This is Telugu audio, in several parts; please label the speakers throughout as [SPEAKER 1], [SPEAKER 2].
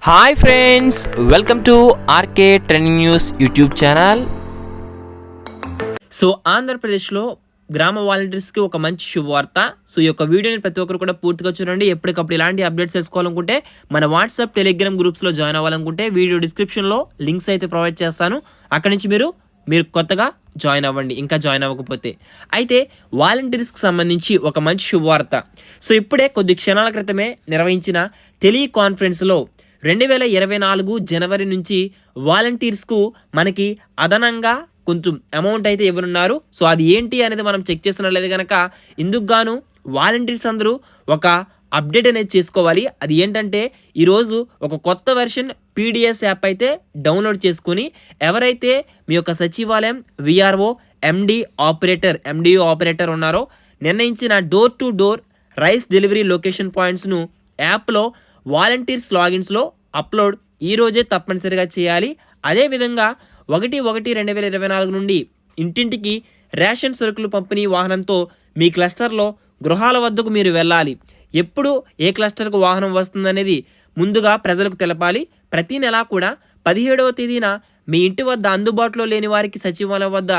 [SPEAKER 1] Hi friends, welcome to RK trending news YouTube channel. So ఆంధ్రప్రదేశ్లో గ్రామ వాలంటీర్స్కి ఒక మంచి శుభవార్త. సో ఈ యొక్క వీడియోని ప్రతి ఒక్కరు కూడా పూర్తిగా చూడండి. ఎప్పటికప్పుడు ఇలాంటి అప్డేట్స్ తెలుసుకోవాలనుకుంటే మన వాట్సాప్ టెలిగ్రామ్ గ్రూప్స్లో జాయిన్ అవ్వాలనుకుంటే వీడియో డిస్క్రిప్షన్లో లింక్స్ అయితే ప్రొవైడ్ చేస్తాను. అక్కడి నుంచి మీరు కొత్తగా జాయిన్ అవ్వండి, ఇంకా జాయిన్ అవ్వకపోతే. అయితే వాలంటీర్స్కి సంబంధించి ఒక మంచి శుభవార్త. సో ఇప్పుడే కొద్ది క్షణాల క్రితమే నిర్వహించిన టెలికాన్ఫరెన్స్లో 2024 జనవరి నుంచి వాలంటీర్స్కు మనకి అదనంగా కొంచెం అమౌంట్ అయితే ఇవ్వనున్నారు. సో అది ఏంటి అనేది మనం చెక్ చేసినట్లయితే కనుక ఇందుకు గాను వాలంటీర్స్ అందరూ ఒక అప్డేట్ అనేది చేసుకోవాలి. అది ఏంటంటే ఈరోజు ఒక కొత్త వెర్షన్ పీడిఎస్ యాప్ అయితే డౌన్లోడ్ చేసుకుని ఎవరైతే మీ యొక్క సచివాలయం విఆర్ఓ ఎండిఓ ఆపరేటర్ ఉన్నారో నిర్ణయించిన door to door rice delivery location పాయింట్స్ను యాప్లో వాలంటీర్స్ లాగిన్స్లో అప్లోడ్ ఈరోజే తప్పనిసరిగా చేయాలి. అదేవిధంగా 1/1/2024 నుండి ఇంటింటికి రేషన్ సరుకులు పంపిణీ వాహనంతో మీ క్లస్టర్లో గృహాల వద్దకు మీరు వెళ్ళాలి. ఎప్పుడు ఏ క్లస్టర్కు వాహనం వస్తుందనేది ముందుగా ప్రజలకు తెలపాలి. ప్రతి నెలా కూడా 17వ తేదీన మీ ఇంటి వద్ద అందుబాటులో లేని వారికి సచివాలయం వద్ద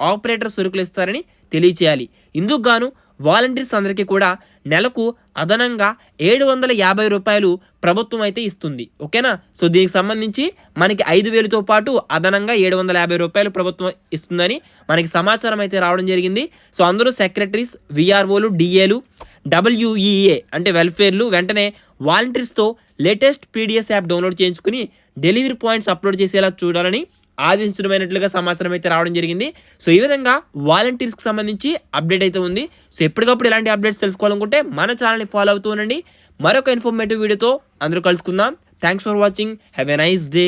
[SPEAKER 1] ఆపరేటర్ సరుకులు ఇస్తారని తెలియచేయాలి. ఇందుకు గాను వాలంటీర్స్ అందరికీ కూడా నెలకు అదనంగా 750 రూపాయలు ప్రభుత్వం అయితే ఇస్తుంది. ఓకేనా? సో దీనికి సంబంధించి మనకి 5,000తో పాటు అదనంగా 750 రూపాయలు ప్రభుత్వం ఇస్తుందని మనకి సమాచారం అయితే రావడం జరిగింది. సో అందరూ సెక్రటరీస్, విఆర్ఓలు, డిఏలు, WEA అంటే వెల్ఫేర్లు వెంటనే వాలంటీర్స్తో లేటెస్ట్ పీడిఎస్ యాప్ డౌన్లోడ్ చేయించుకుని డెలివరీ పాయింట్స్ అప్లోడ్ చేసేలా చూడాలని ఆదేశించడమైనట్లుగా సమాచారం అయితే రావడం జరిగింది. సో ఈ విధంగా వాలంటీర్స్కి సంబంధించి అప్డేట్ అయితే ఉంది. సో ఎప్పటికప్పుడు ఇలాంటి అప్డేట్స్ తెలుసుకోవాలనుకుంటే మన ఛానల్ని ఫాలో అవుతూ ఉండండి. మరొక ఇన్ఫర్మేటివ్ వీడియోతో అందరూ కలుసుకుందాం. Thanks for watching. Have a nice day.